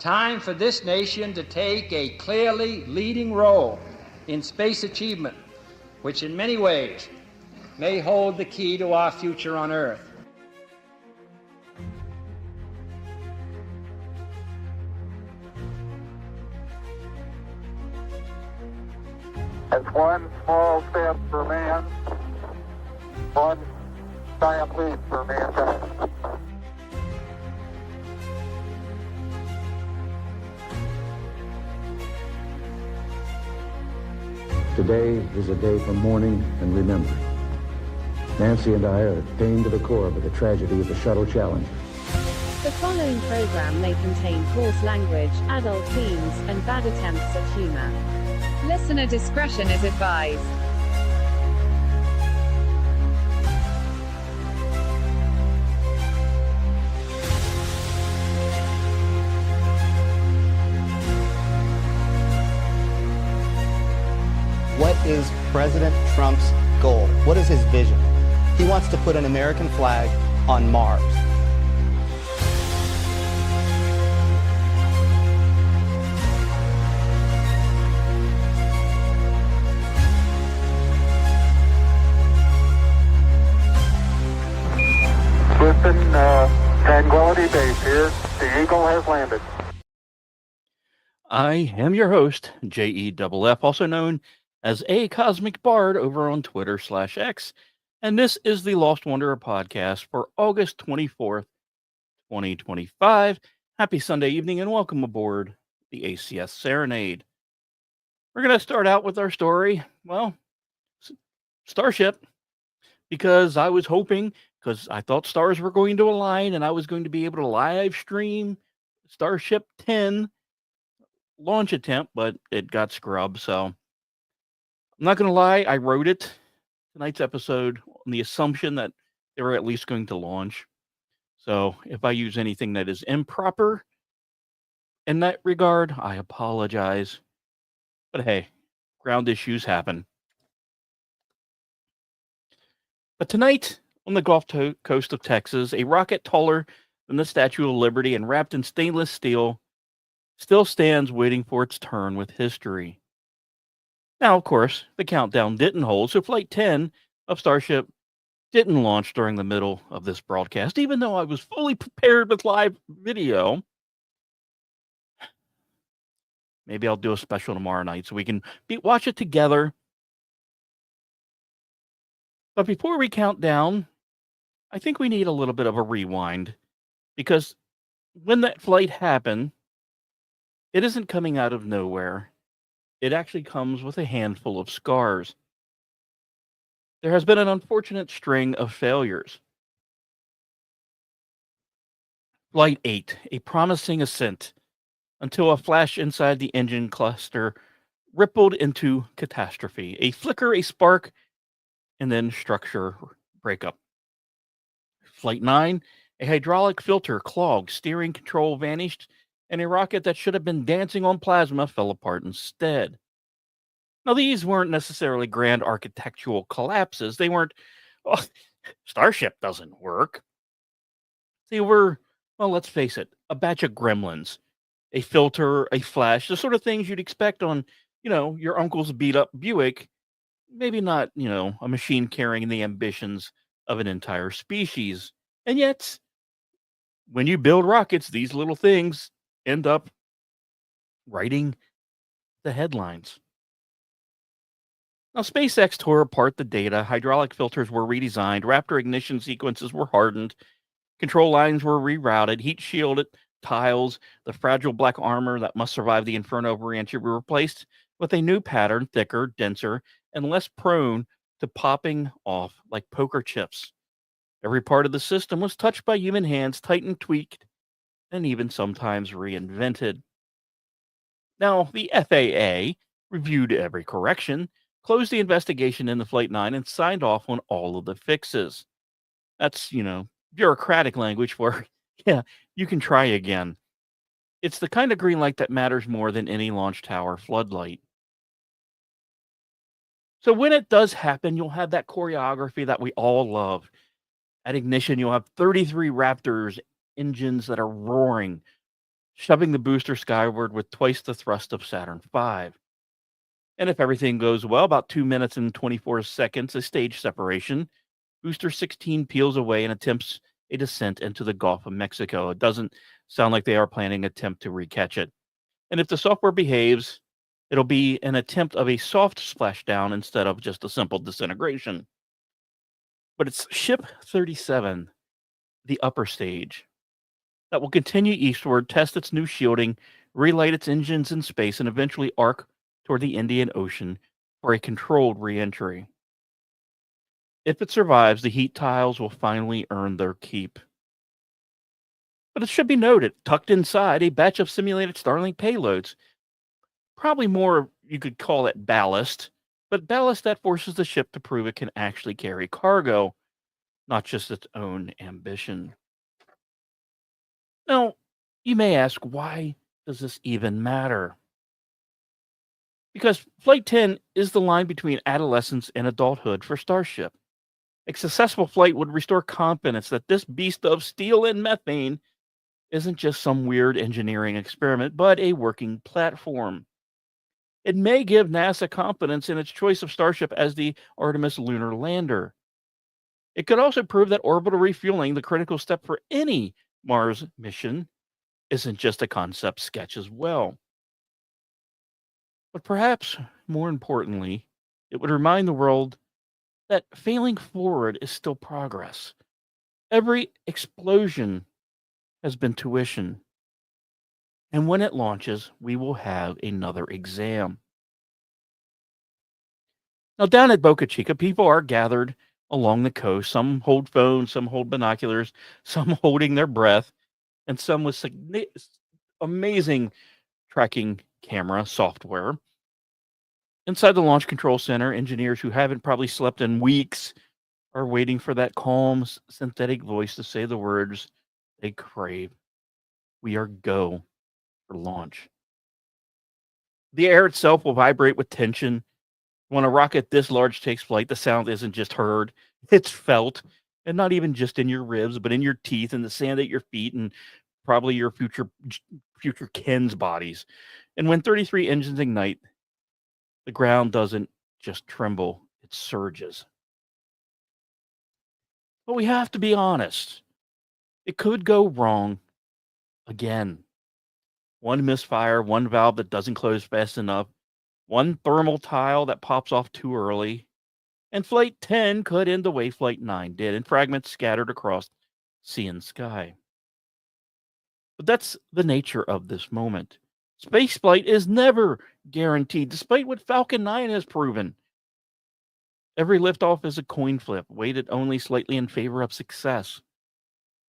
time for this nation to take a clearly leading role in space achievement, which in many ways may hold the key to our future on Earth. It's one small step for man, one giant leap for mankind. Today is a day for mourning and remembering. Nancy and I are pained to the core by the tragedy of the Shuttle Challenger. The following program may contain coarse language, adult themes, and bad attempts at humor. Listener discretion is advised. What is President Trump's goal? What is his vision? He wants to put an American flag on Mars. Houston, Tranquility Base here. The Eagle has landed. I am your host, JEFF, also known as A Cosmic Bard over on Twitter/X, and this is the Lost Wanderer podcast for August 24th, 2025. Happy Sunday evening and welcome aboard the ACS Serenade. We're going to start out with our story, well, Starship, because I was hoping, because I thought stars were going to align and I was going to be able to live stream Starship 10 launch attempt, but it got scrubbed, so I'm not going to lie, I wrote it, tonight's episode, on the assumption that they were at least going to launch. So if I use anything that is improper in that regard, I apologize. But hey, ground issues happen. But tonight, on the Gulf Coast of Texas, a rocket taller than the Statue of Liberty and wrapped in stainless steel still stands waiting for its turn with history. Now, of course, the countdown didn't hold, so Flight 10 of Starship didn't launch during the middle of this broadcast, even though I was fully prepared with live video. Maybe I'll do a special tomorrow night so we can watch it together. But before we count down, I think we need a little bit of a rewind, because when that flight happened, it isn't coming out of nowhere. It actually comes with a handful of scars. There has been an unfortunate string of failures. Flight 8, a promising ascent, until a flash inside the engine cluster rippled into catastrophe. A flicker, a spark, and then structure breakup. Flight 9, a hydraulic filter clogged, steering control vanished, and a rocket that should have been dancing on plasma fell apart instead. Now, these weren't necessarily grand architectural collapses. They weren't, oh, Starship doesn't work. They were, well, let's face it, a batch of gremlins. A filter, a flash, the sort of things you'd expect on, your uncle's beat-up Buick. Maybe not, a machine carrying the ambitions of an entire species. And yet, when you build rockets, these little things end up writing the headlines. Now, SpaceX tore apart the data. Hydraulic filters were redesigned. Raptor ignition sequences were hardened. Control lines were rerouted. Heat shielded tiles, the fragile black armor that must survive the inferno of reentry, were replaced with a new pattern, thicker, denser, and less prone to popping off like poker chips. Every part of the system was touched by human hands, tightened, tweaked, and even sometimes reinvented. Now, the FAA reviewed every correction, closed the investigation into Flight 9, and signed off on all of the fixes. That's, bureaucratic language for, yeah, you can try again. It's the kind of green light that matters more than any launch tower floodlight. So when it does happen, you'll have that choreography that we all love. At ignition, you'll have 33 Raptors engines that are roaring, shoving the booster skyward with twice the thrust of Saturn V. And if everything goes well, about 2 minutes and 24 seconds, a stage separation, Booster 16 peels away and attempts a descent into the Gulf of Mexico. It doesn't sound like they are planning an attempt to recatch it. And if the software behaves, it'll be an attempt of a soft splashdown instead of just a simple disintegration. But it's Ship 37, the upper stage, that will continue eastward, test its new shielding, relight its engines in space, and eventually arc toward the Indian Ocean for a controlled re-entry. If it survives, the heat tiles will finally earn their keep. But it should be noted, tucked inside a batch of simulated Starlink payloads, probably more you could call it ballast, but ballast that forces the ship to prove it can actually carry cargo, not just its own ambition. Now, you may ask, why does this even matter? Because Flight 10 is the line between adolescence and adulthood for Starship. A successful flight would restore confidence that this beast of steel and methane isn't just some weird engineering experiment, but a working platform. It may give NASA confidence in its choice of Starship as the Artemis lunar lander. It could also prove that orbital refueling, the critical step for any Mars mission, isn't just a concept sketch as well. But perhaps more importantly, it would remind the world that failing forward is still progress. Every explosion has been tuition. And when it launches, we will have another exam. Now, down at Boca Chica, people are gathered along the coast. Some hold phones, some hold binoculars, some holding their breath, and some with amazing tracking camera software. Inside the Launch Control Center, engineers who haven't probably slept in weeks are waiting for that calm, synthetic voice to say the words they crave. We are go for launch. The air itself will vibrate with tension. When a rocket this large takes flight, the sound isn't just heard, it's felt. And not even just in your ribs, but in your teeth and the sand at your feet and probably your future kin's bodies. And when 33 engines ignite, the ground doesn't just tremble, it surges. But we have to be honest. It could go wrong again. One misfire, one valve that doesn't close fast enough, one thermal tile that pops off too early, and Flight 10 could end the way Flight 9 did, in fragments scattered across sea and sky. But that's the nature of this moment. Spaceflight is never guaranteed, despite what Falcon 9 has proven. Every liftoff is a coin flip, weighted only slightly in favor of success.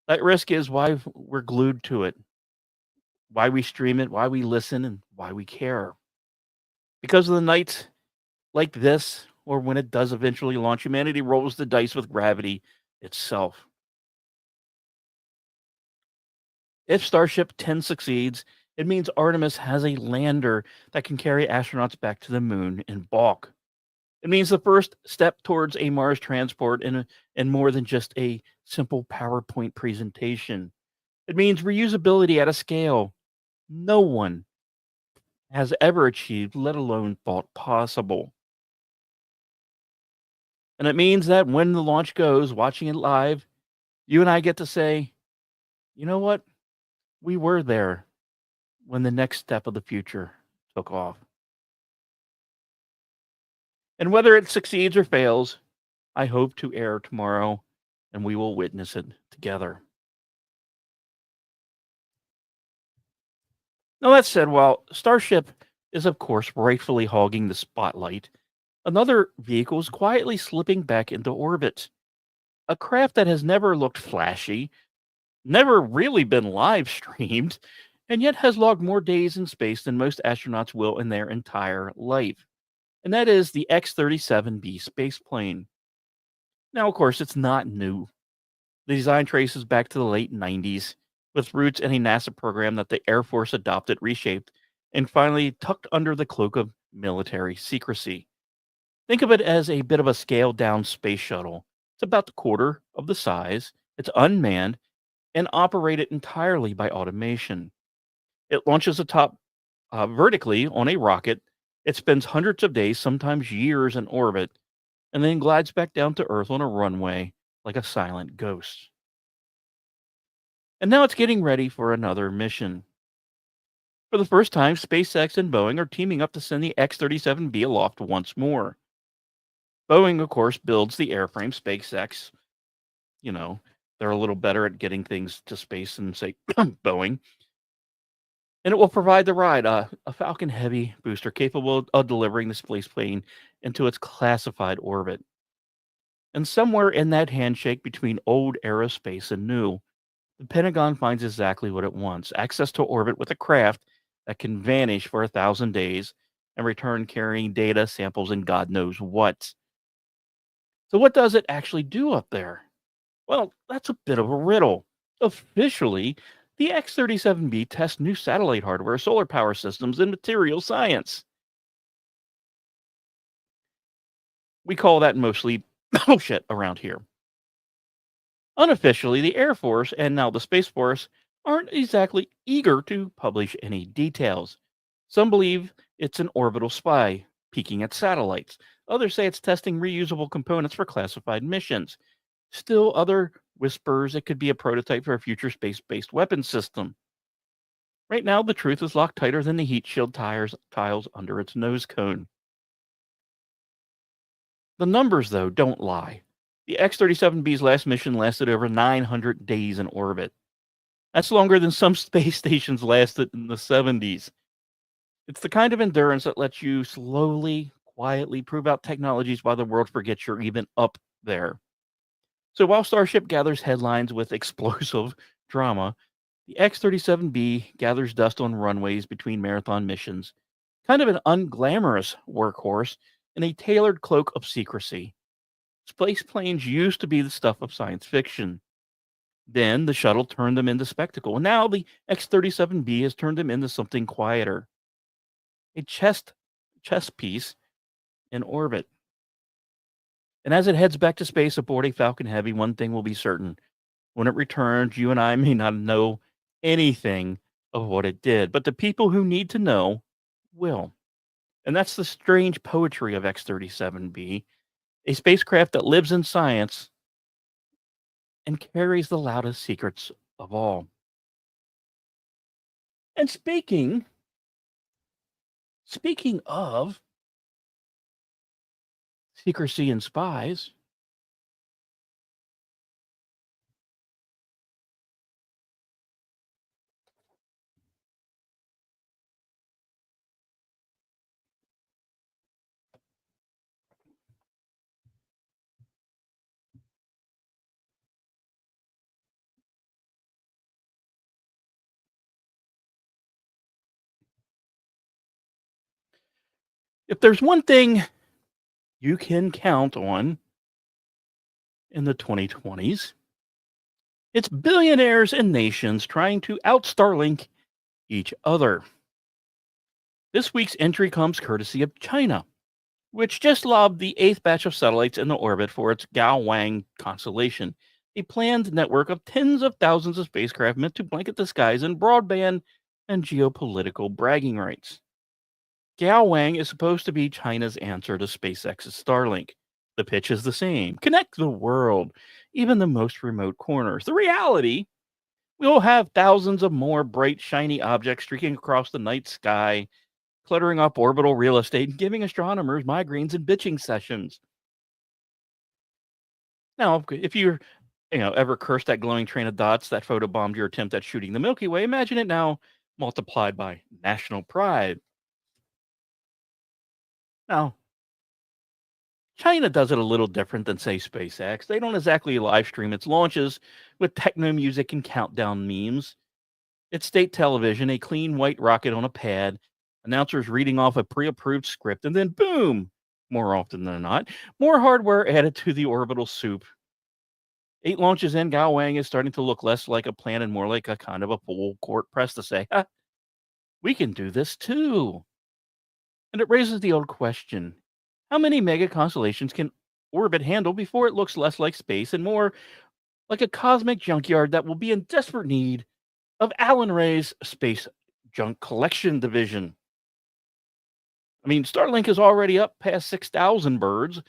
That risk is why we're glued to it, why we stream it, why we listen, and why we care. Because of the nights like this, or when it does eventually launch, humanity rolls the dice with gravity itself. If Starship 10 succeeds, it means Artemis has a lander that can carry astronauts back to the moon in bulk. It means the first step towards a Mars transport and more than just a simple PowerPoint presentation. It means reusability at a scale no one has ever achieved, let alone thought possible. And it means that when the launch goes, watching it live, you and I get to say, you know what? We were there when the next step of the future took off. And whether it succeeds or fails, I hope to air tomorrow, and we will witness it together. Now, that said, while Starship is, of course, rightfully hogging the spotlight, another vehicle is quietly slipping back into orbit. A craft that has never looked flashy, never really been live streamed, and yet has logged more days in space than most astronauts will in their entire life. And that is the X-37B spaceplane. Now, of course, it's not new. The design traces back to the late 90s, with roots in a NASA program that the Air Force adopted, reshaped, and finally tucked under the cloak of military secrecy. Think of it as a bit of a scaled-down space shuttle. It's about the quarter of the size, it's unmanned, and operated entirely by automation. It launches atop vertically on a rocket. It spends hundreds of days, sometimes years, in orbit, and then glides back down to Earth on a runway like a silent ghost. And now it's getting ready for another mission. For the first time, SpaceX and Boeing are teaming up to send the X-37B aloft once more. Boeing, of course, builds the airframe. SpaceX, they're a little better at getting things to space than, say, Boeing. And it will provide the ride, a Falcon Heavy booster capable of delivering the spaceplane into its classified orbit. And somewhere in that handshake between old aerospace and new, the Pentagon finds exactly what it wants: access to orbit with a craft that can vanish for 1,000 days and return carrying data, samples, and God knows what. So what does it actually do up there? Well, that's a bit of a riddle. Officially, the X-37B tests new satellite hardware, solar power systems, and material science. We call that mostly bullshit around here. Unofficially, the Air Force and now the Space Force aren't exactly eager to publish any details. Some believe it's an orbital spy peeking at satellites. Others say it's testing reusable components for classified missions. Still other whispers it could be a prototype for a future space-based weapons system. Right now, the truth is locked tighter than the heat shield tiles under its nose cone. The numbers, though, don't lie. The X-37B's last mission lasted over 900 days in orbit. That's longer than some space stations lasted in the 70s. It's the kind of endurance that lets you slowly, quietly prove out technologies while the world forgets you're even up there. So while Starship gathers headlines with explosive drama, the X-37B gathers dust on runways between marathon missions, kind of an unglamorous workhorse in a tailored cloak of secrecy. Space planes used to be the stuff of science fiction. Then the shuttle turned them into spectacle, and now the X-37B has turned them into something quieter. A chess piece in orbit. And as it heads back to space aboard a Falcon Heavy, one thing will be certain. When it returns, you and I may not know anything of what it did, but the people who need to know will. And that's the strange poetry of X-37B, a spacecraft that lives in science and carries the loudest secrets of all. And speaking of secrecy and spies, if there's one thing you can count on in the 2020s, it's billionaires and nations trying to out-Starlink each other. This week's entry comes courtesy of China, which just lobbed the 8th batch of satellites into orbit for its Gaowan constellation, a planned network of tens of thousands of spacecraft meant to blanket the skies in broadband and geopolitical bragging rights. Gaowan is supposed to be China's answer to SpaceX's Starlink. The pitch is the same: connect the world, even the most remote corners. The reality: we'll have thousands of more bright, shiny objects streaking across the night sky, cluttering up orbital real estate and giving astronomers migraines and bitching sessions. Now, if you're ever cursed that glowing train of dots that photobombed your attempt at shooting the Milky Way, imagine it now multiplied by national pride. Now, China does it a little different than, say, SpaceX. They don't exactly live stream its launches with techno music and countdown memes. It's state television, a clean white rocket on a pad, announcers reading off a pre-approved script, and then boom, more often than not, more hardware added to the orbital soup. 8 launches in, Gaowan is starting to look less like a plan and more like a kind of a full court press to say, we can do this too. And it raises the old question: how many mega constellations can orbit handle before it looks less like space and more like a cosmic junkyard that will be in desperate need of Alan Ray's space junk collection division. I mean, Starlink is already up past 6,000 birds.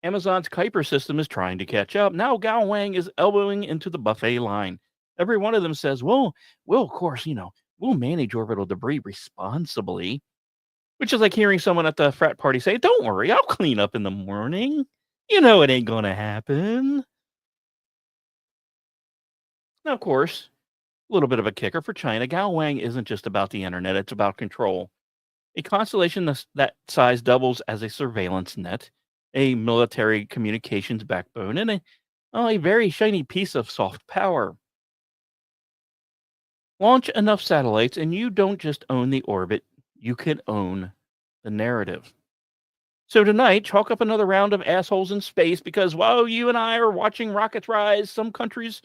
Amazon's Kuiper system is trying to catch up. Now Gao Wang is elbowing into the buffet line. Every one of them says, well, of course, we'll manage orbital debris responsibly. Which is like hearing someone at the frat party say, don't worry, I'll clean up in the morning. You know it ain't going to happen. Now, of course, a little bit of a kicker for China. Gao Wang isn't just about the internet, it's about control. A constellation that size doubles as a surveillance net, a military communications backbone, and a very shiny piece of soft power. Launch enough satellites, and you don't just own the orbit, you can own the narrative. So tonight, chalk up another round of assholes in space, because while you and I are watching rockets rise, some countries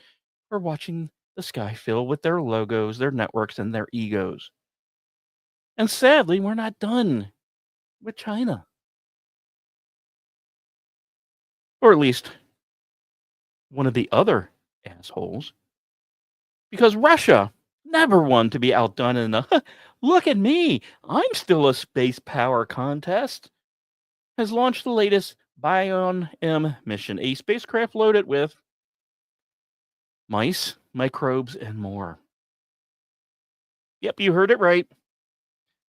are watching the sky fill with their logos, their networks, and their egos. And sadly, we're not done with China. Or at least one of the other assholes. Because Russia, never one to be outdone in a look at me, I'm still a space power contest, has launched the latest Bion-M mission, a spacecraft loaded with mice, microbes, and more. Yep, you heard it right.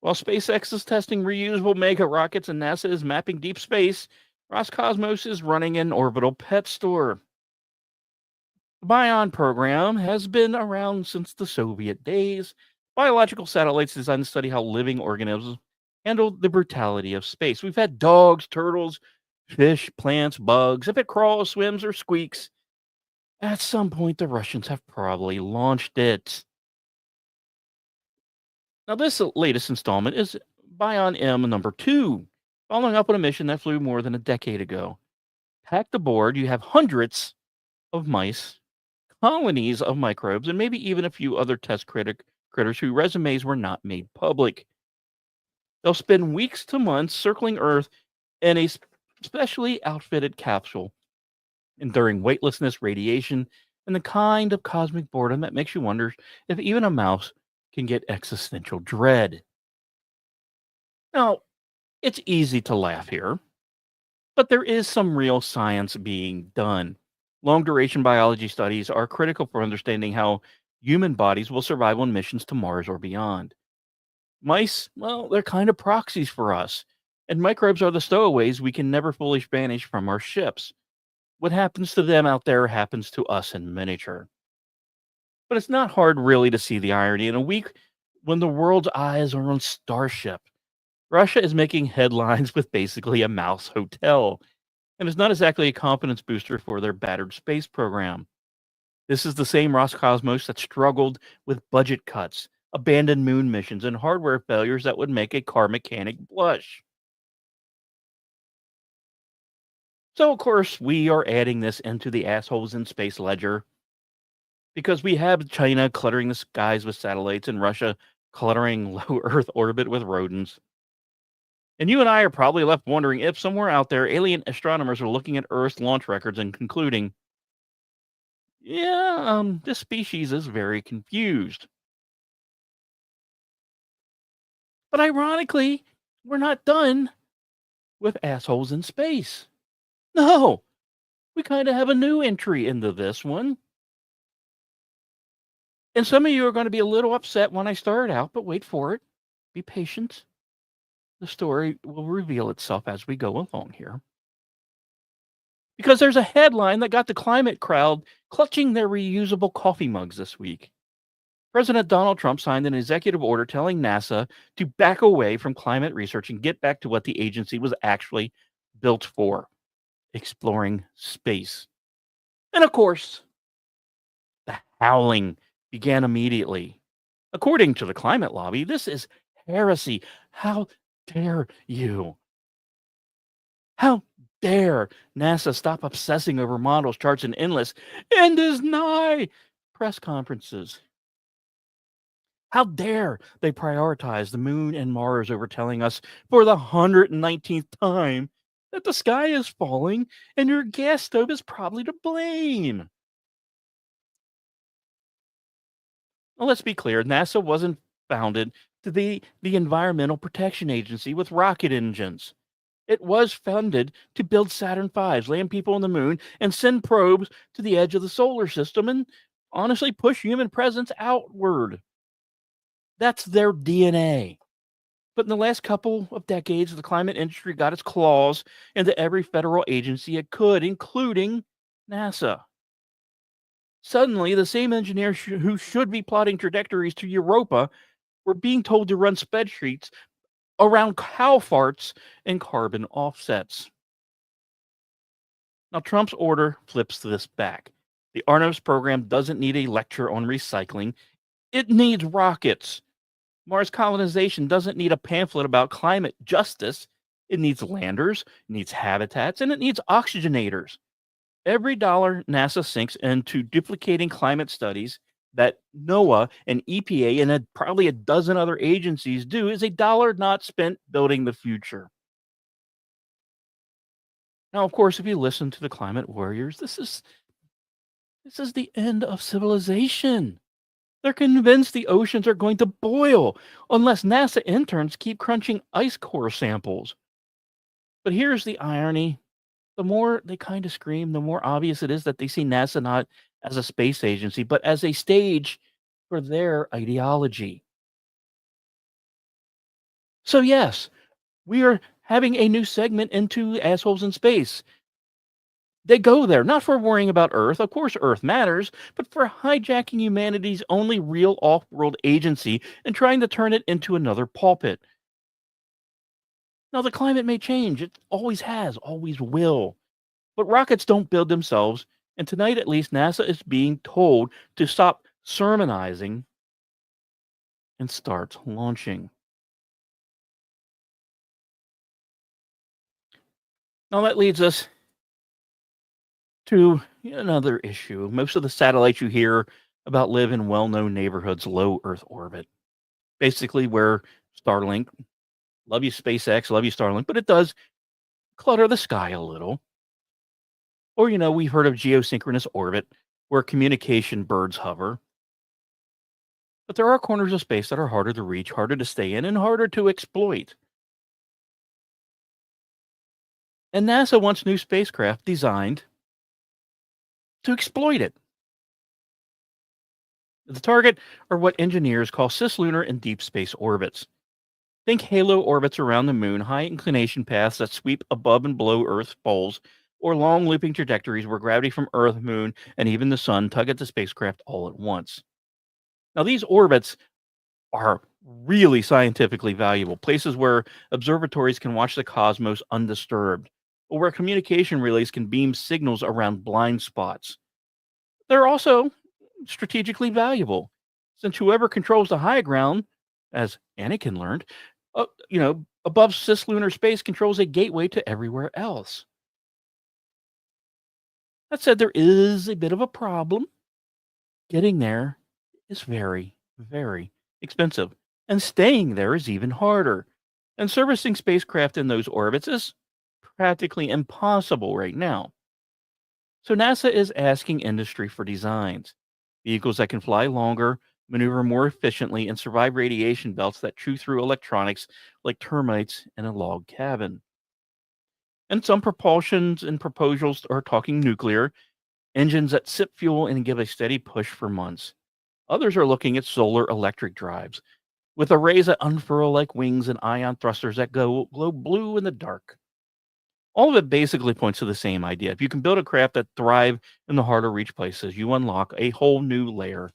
While SpaceX is testing reusable mega rockets and NASA is mapping deep space, Roscosmos is running an orbital pet store. The Bion program has been around since the Soviet days. Biological satellites designed to study how living organisms handle the brutality of space. We've had dogs, turtles, fish, plants, bugs. If it crawls, swims, or squeaks, at some point the Russians have probably launched it. Now, this latest installment is Bion-M number 2, following up on a mission that flew more than a decade ago. Packed aboard, you have hundreds of mice, colonies of microbes, and maybe even a few other test critters whose resumes were not made public. They'll spend weeks to months circling Earth in a specially outfitted capsule, enduring weightlessness, radiation, and the kind of cosmic boredom that makes you wonder if even a mouse can get existential dread. Now, it's easy to laugh here, but there is some real science being done. Long-duration biology studies are critical for understanding how human bodies will survive on missions to Mars or beyond. Mice, well, they're kind of proxies for us, and microbes are the stowaways we can never fully banish from our ships. What happens to them out there happens to us in miniature. But it's not hard really to see the irony. In a week when the world's eyes are on Starship, Russia is making headlines with basically a mouse hotel. And it's not exactly a confidence booster for their battered space program. This is the same Roscosmos that struggled with budget cuts, abandoned moon missions, and hardware failures that would make a car mechanic blush. So, of course, we are adding this into the assholes in space ledger, because we have China cluttering the skies with satellites and Russia cluttering low Earth orbit with rodents. And you and I are probably left wondering if somewhere out there, alien astronomers are looking at Earth's launch records and concluding, this species is very confused. But ironically, we're not done with assholes in space. No, we kind of have a new entry into this one. And some of you are going to be a little upset when I start out, but wait for it. Be patient. The story will reveal itself as we go along here. Because there's a headline that got the climate crowd clutching their reusable coffee mugs this week. President Donald Trump signed an executive order telling NASA to back away from climate research and get back to what the agency was actually built for, exploring space. And of course, the howling began immediately. According to the climate lobby, this is heresy. How dare you? How dare NASA stop obsessing over models, charts, and endless end is nigh press conferences? How dare they prioritize the moon and Mars over telling us for the 119th time that the sky is falling and your gas stove is probably to blame? Well, let's be clear, NASA wasn't founded the Environmental Protection Agency with rocket engines. It was funded to build Saturn V's, land people on the moon, and send probes to the edge of the solar system and honestly push human presence outward. That's their DNA. But in the last couple of decades, the climate industry got its claws into every federal agency it could, including NASA. Suddenly, the same engineers who should be plotting trajectories to Europa were being told to run spreadsheets around cow farts and carbon offsets. Now, Trump's order flips this back. The Artemis program doesn't need a lecture on recycling. It needs rockets. Mars colonization doesn't need a pamphlet about climate justice. It needs landers, it needs habitats, and it needs oxygenators. Every dollar NASA sinks into duplicating climate studies that NOAA and EPA and probably a dozen other agencies do is a dollar not spent building the future. Now, of course, if you listen to the climate warriors, this is the end of civilization. They're convinced the oceans are going to boil unless NASA interns keep crunching ice core samples. But here's the irony. The more they kind of scream, the more obvious it is that they see NASA not as a space agency, but as a stage for their ideology. So yes, we are having a new segment into Assholes in Space. They go there, not for worrying about Earth. Of course, Earth matters, but for hijacking humanity's only real off-world agency and trying to turn it into another pulpit. Now, the climate may change. It always has, always will. But rockets don't build themselves, and tonight at least NASA is being told to stop sermonizing and start launching. Now that leads us to another issue. Most of the satellites you hear about live in well-known neighborhoods low Earth orbit. Basically where Starlink, love you SpaceX, love you Starlink, but it does clutter the sky a little. Or, we've heard of geosynchronous orbit, where communication birds hover. But there are corners of space that are harder to reach, harder to stay in, and harder to exploit. And NASA wants new spacecraft designed to exploit it. The target are what engineers call cislunar and deep space orbits. Think halo orbits around the moon, high inclination paths that sweep above and below Earth's poles, or long looping trajectories where gravity from Earth, Moon, and even the Sun tug at the spacecraft all at once. Now, these orbits are really scientifically valuable, places where observatories can watch the cosmos undisturbed, or where communication relays can beam signals around blind spots. They're also strategically valuable, since whoever controls the high ground, as Anakin learned, above cislunar space controls a gateway to everywhere else. That said, there is a bit of a problem. Getting there is very, very expensive, and staying there is even harder. And servicing spacecraft in those orbits is practically impossible right now. So NASA is asking industry for designs. Vehicles that can fly longer, maneuver more efficiently, and survive radiation belts that chew through electronics like termites in a log cabin. And some propulsions and proposals are talking nuclear, engines that sip fuel and give a steady push for months. Others are looking at solar electric drives, with arrays that unfurl like wings and ion thrusters that glow blue in the dark. All of it basically points to the same idea. If you can build a craft that thrive in the harder reach places, you unlock a whole new layer of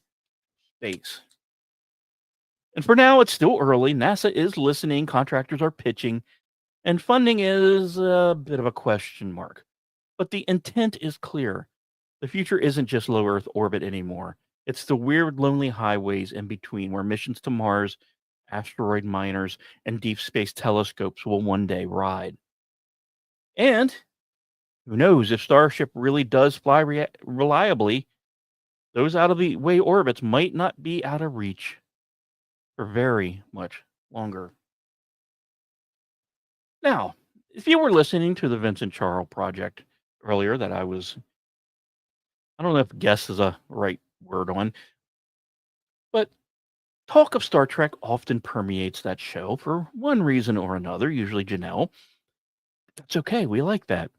space. And for now, it's still early. NASA is listening, contractors are pitching, and funding is a bit of a question mark. But the intent is clear. The future isn't just low Earth orbit anymore. It's the weird, lonely highways in between where missions to Mars, asteroid miners, and deep space telescopes will one day ride. And who knows, if Starship really does fly reliably, those out-of-the-way orbits might not be out of reach for very much longer. Now, if you were listening to the Vincent Charles project earlier that I don't know if guess is a right word on, but Talk of Star Trek often permeates that show for one reason or another, usually Janelle. That's okay, we like that.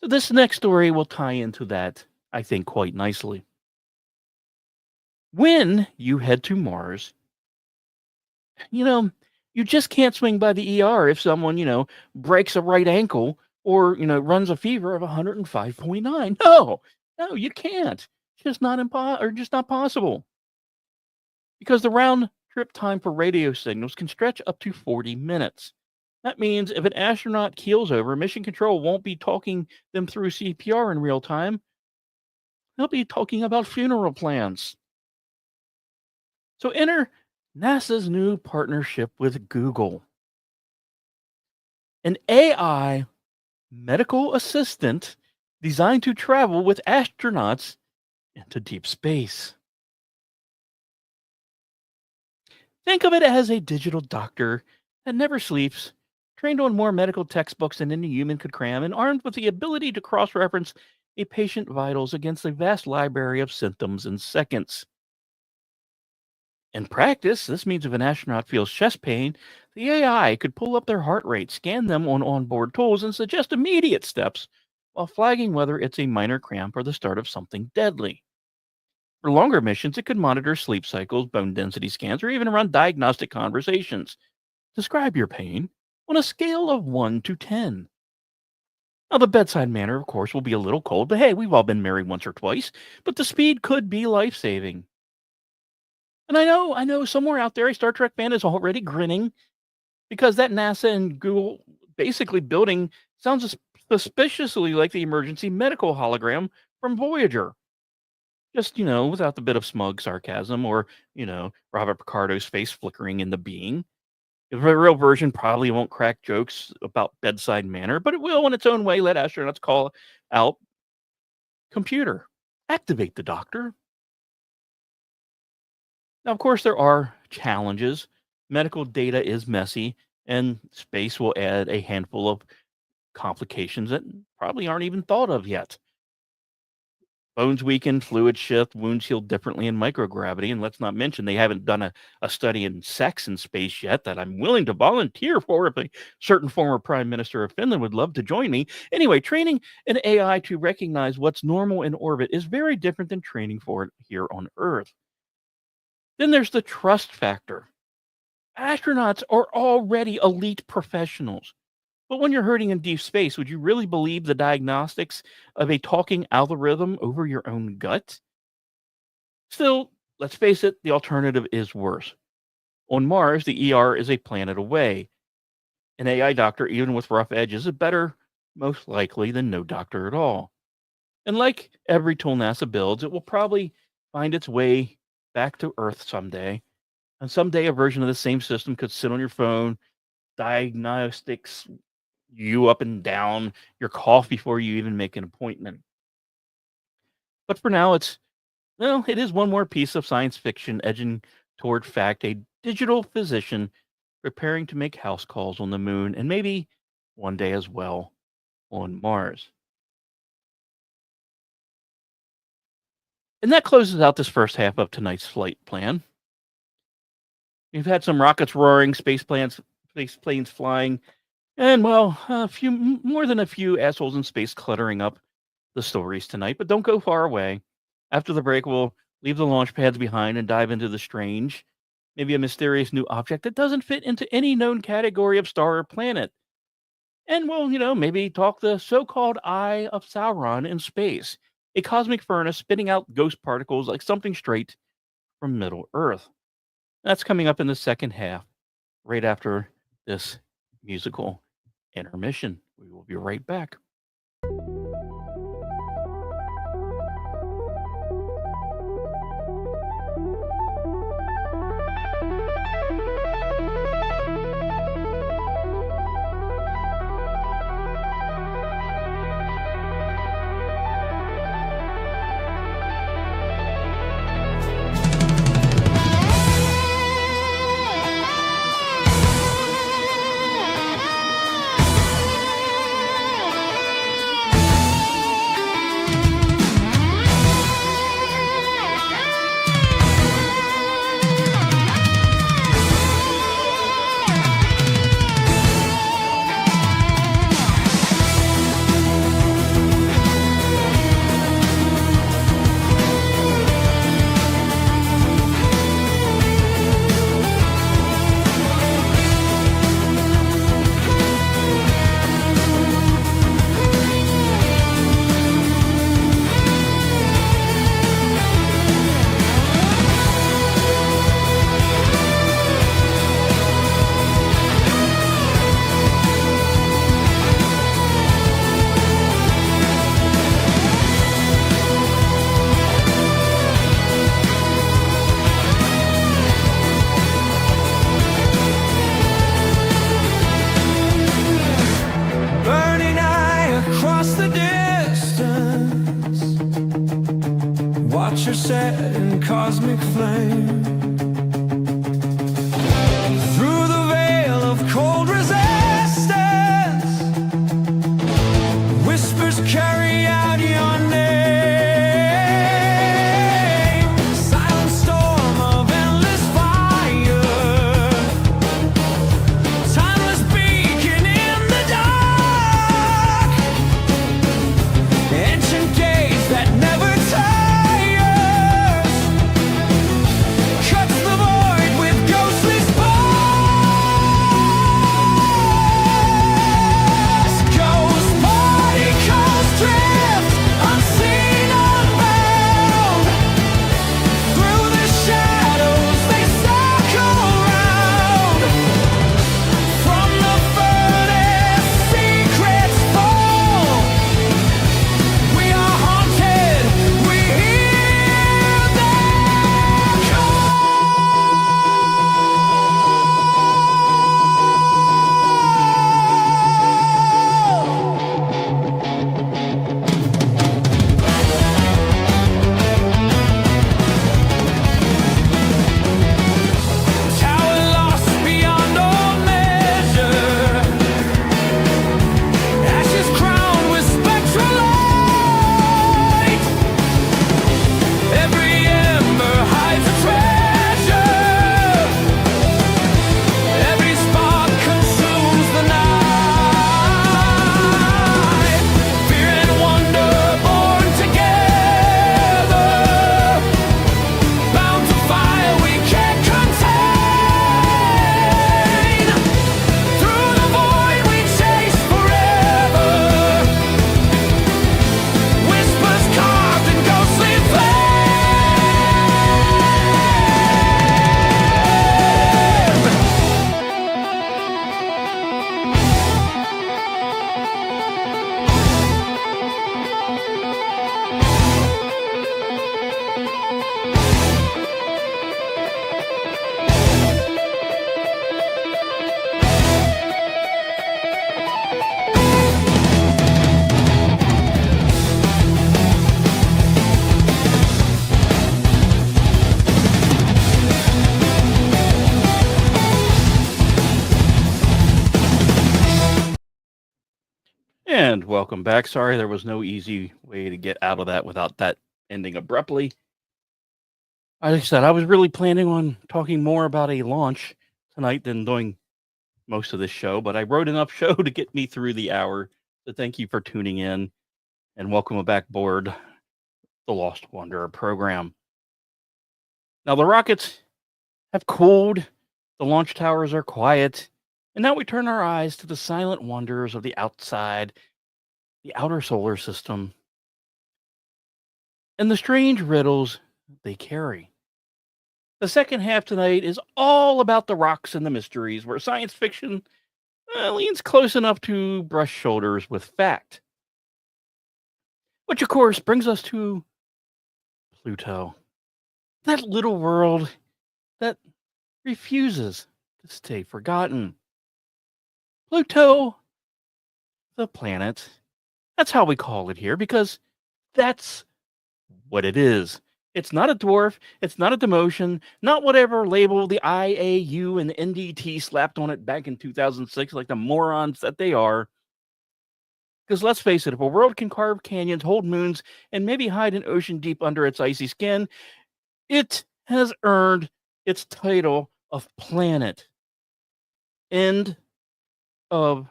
So this next story will tie into that, I think, quite nicely. When you head to Mars, you know, you just can't swing by the ER if someone, breaks a right ankle or, runs a fever of 105.9. No, you can't. It's just not just not possible. Because the round trip time for radio signals can stretch up to 40 minutes. That means if an astronaut keels over, mission control won't be talking them through CPR in real time. They'll be talking about funeral plans. So enter NASA's new partnership with Google. An AI medical assistant designed to travel with astronauts into deep space. Think of it as a digital doctor that never sleeps, trained on more medical textbooks than any human could cram, and armed with the ability to cross-reference a patient vitals against a vast library of symptoms in seconds. In practice, this means if an astronaut feels chest pain, the AI could pull up their heart rate, scan them on onboard tools, and suggest immediate steps while flagging whether it's a minor cramp or the start of something deadly. For longer missions, it could monitor sleep cycles, bone density scans, or even run diagnostic conversations. Describe your pain on a scale of 1 to 10. Now, the bedside manner, of course, will be a little cold, but hey, we've all been married once or twice, but the speed could be life-saving. And I know somewhere out there a Star Trek fan is already grinning because that NASA and Google basically building sounds suspiciously like the emergency medical hologram from Voyager. Just, without the bit of smug sarcasm or, Robert Picardo's face flickering in the being. The real version probably won't crack jokes about bedside manner, but it will in its own way let astronauts call out, "Computer, activate the doctor." Now, of course, there are challenges. Medical data is messy, and space will add a handful of complications that probably aren't even thought of yet. Bones weaken, fluid shift, wounds heal differently in microgravity, and let's not mention they haven't done a study in sex in space yet that I'm willing to volunteer for if a certain former prime minister of Finland would love to join me. Anyway, training an AI to recognize what's normal in orbit is very different than training for it here on Earth. Then there's the trust factor. Astronauts are already elite professionals. But when you're hurting in deep space, would you really believe the diagnostics of a talking algorithm over your own gut? Still, let's face it, the alternative is worse. On Mars, the ER is a planet away. An AI doctor, even with rough edges, is better, most likely, than no doctor at all. And like every tool NASA builds, it will probably find its way back to Earth someday. And someday a version of the same system could sit on your phone, diagnostics you up and down your cough before you even make an appointment. But for now, it is one more piece of science fiction edging toward fact, a digital physician preparing to make house calls on the moon and maybe one day as well on Mars. And that closes out this first half of tonight's flight plan. We've had some rockets roaring, space planes flying, and well, more than a few assholes in space cluttering up the stories tonight. But don't go far away. After the break, we'll leave the launch pads behind and dive into the strange, maybe a mysterious new object that doesn't fit into any known category of star or planet. And we'll, maybe talk the so-called Eye of Sauron in space, a cosmic furnace spitting out ghost particles like something straight from Middle Earth. That's coming up in the second half, right after this musical intermission. We will be right back. watch her set in cosmic flame. Through the veil of cold resistance, whispers carry out your name. Silent storm of endless fire, timeless beacon in the dark, ancient gaze that never tires, cuts the void with ghostly sparks. Ghost particles drift unseen, unbound. Through the shadows they circle round. From the furnace secrets fall. We are haunted, we hear their call. Tower lost beyond all measure, ashes crowned with spectral light. Every ember hides a treasure, every spark consumes the night. Fear and wonder born together, bound to fire we can't contain. Through the void we chase forever, whispers carved in ghostly And welcome back. Sorry, there was no easy way to get out of that without that ending abruptly. Like I said, I was really planning on talking more about a launch tonight than doing most of this show, but I wrote enough show to get me through the hour. So thank you for tuning in and welcome back aboard the Lost Wanderer program. Now, the rockets have cooled, the launch towers are quiet, and now we turn our eyes to the silent wonders of the outside, the outer solar system, and the strange riddles they carry. The second half tonight is all about the rocks and the mysteries, where science fiction leans close enough to brush shoulders with fact. Which, of course, brings us to Pluto, that little world that refuses to stay forgotten. Pluto the Planet. That's how we call it here, because that's what it is. It's not a dwarf. It's not a demotion. Not whatever label the IAU and the NDT slapped on it back in 2006, like the morons that they are. Because let's face it, if a world can carve canyons, hold moons, and maybe hide an ocean deep under its icy skin, it has earned its title of planet. End of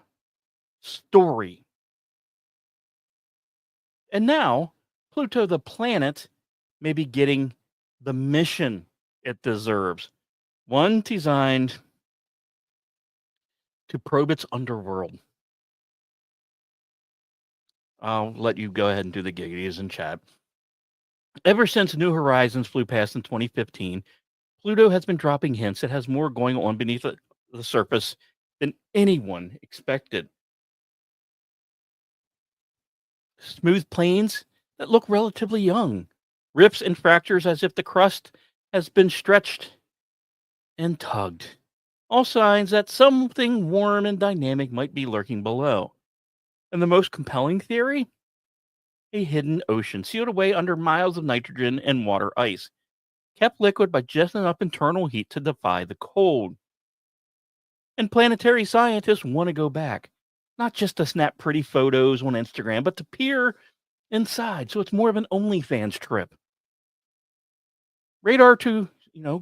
story. And now, Pluto the Planet may be getting the mission it deserves. One designed to probe its underworld. I'll let you go ahead and do the giggities in chat. Ever since New Horizons flew past in 2015, Pluto has been dropping hints it has more going on beneath the surface than anyone expected. Smooth plains that look relatively young, rips and fractures as if the crust has been stretched and tugged. All signs that something warm and dynamic might be lurking below. And the most compelling theory? a hidden ocean sealed away under miles of nitrogen and water ice, kept liquid by just enough internal heat to defy the cold. And planetary scientists want to go back, not just to snap pretty photos on Instagram, but to peer inside. So it's more of an OnlyFans trip. Radar to,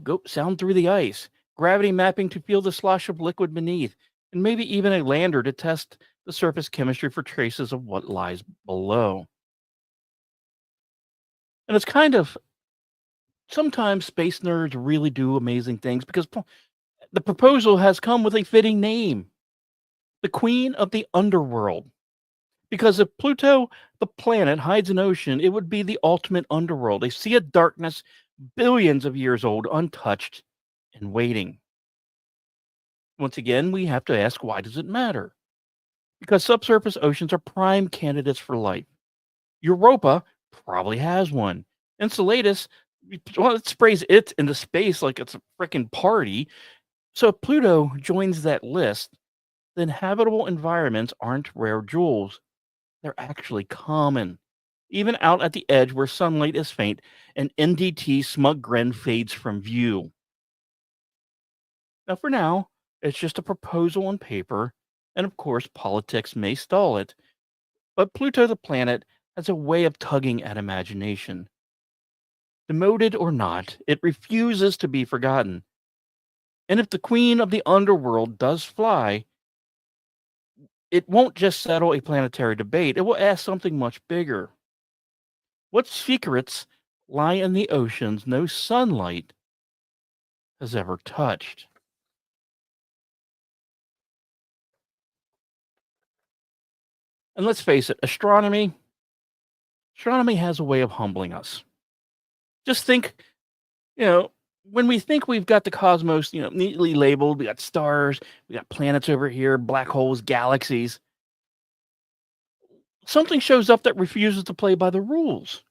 go sound through the ice, gravity mapping to feel the slosh of liquid beneath, and maybe even a lander to test the surface chemistry for traces of what lies below. And it's kind of sometimes space nerds really do amazing things because the proposal has come with a fitting name, the Queen of the Underworld. Because if Pluto the planet hides an ocean, it would be the ultimate underworld, a sea of darkness billions of years old, untouched and waiting. Once again, we have to ask, why does it matter? Because subsurface oceans are prime candidates for life. Europa probably has one. Enceladus, well, it sprays it into space like it's a freaking party. So if Pluto joins that list, then habitable environments aren't rare jewels. They're actually common. Even out at the edge where sunlight is faint, and NDT smug grin fades from view. Now, for now, it's just a proposal on paper, and of course, politics may stall it, but Pluto the planet has a way of tugging at imagination. Demoted or not, it refuses to be forgotten. And if the Queen of the Underworld does fly, it won't just settle a planetary debate, it will ask something much bigger. What secrets lie in the oceans no sunlight has ever touched? And let's face it, astronomy has a way of humbling us. Just think, when we think we've got the cosmos, neatly labeled, we got stars, we got planets over here, black holes, galaxies. Something shows up that refuses to play by the rules.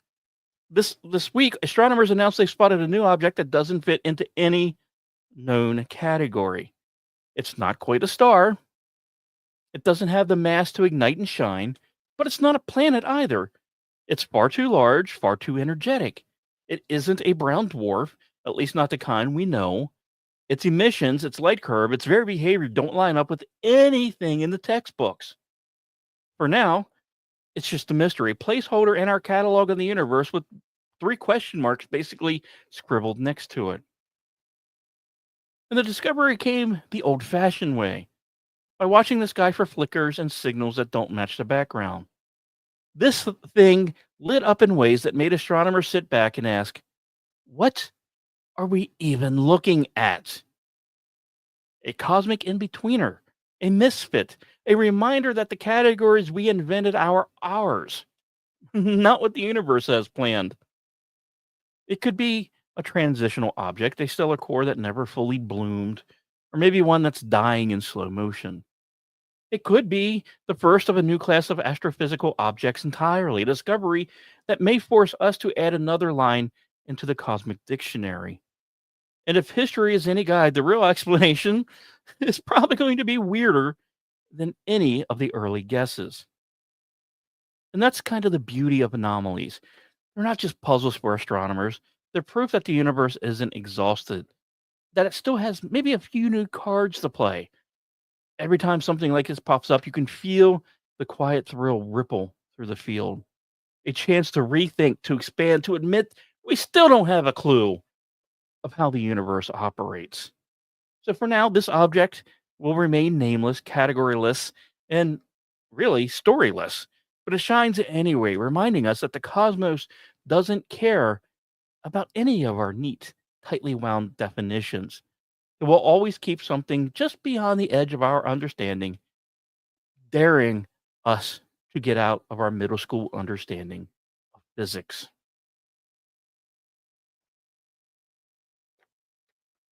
This week, astronomers announced they spotted a new object that doesn't fit into any known category. It's not quite a star. It doesn't have the mass to ignite and shine, but it's not a planet either. It's far too large, far too energetic. It isn't a brown dwarf, at least not the kind we know. Its emissions, its light curve, its very behavior don't line up with anything in the textbooks. For now, it's just a mystery, placeholder in our catalog of the universe with 3 question marks basically scribbled next to it. And the discovery came the old-fashioned way, by watching the sky for flickers and signals that don't match the background. This thing lit up in ways that made astronomers sit back and ask, what are we even looking at? A cosmic in-betweener, a misfit, a reminder that the categories we invented are ours, not what the universe has planned. It could be a transitional object, a stellar core that never fully bloomed, or maybe one that's dying in slow motion. It could be the first of a new class of astrophysical objects entirely, a discovery that may force us to add another line into the cosmic dictionary. And if history is any guide, the real explanation is probably going to be weirder than any of the early guesses. And that's kind of the beauty of anomalies. They're not just puzzles for astronomers, they're proof that the universe isn't exhausted, that it still has maybe a few new cards to play. Every time something like this pops up, you can feel the quiet thrill ripple through the field. A chance to rethink, to expand, to admit we still don't have a clue of how the universe operates. So for now, this object will remain nameless, categoryless, and really storyless. But it shines anyway, reminding us that the cosmos doesn't care about any of our neat, tightly wound definitions. It will always keep something just beyond the edge of our understanding, daring us to get out of our middle school understanding of physics.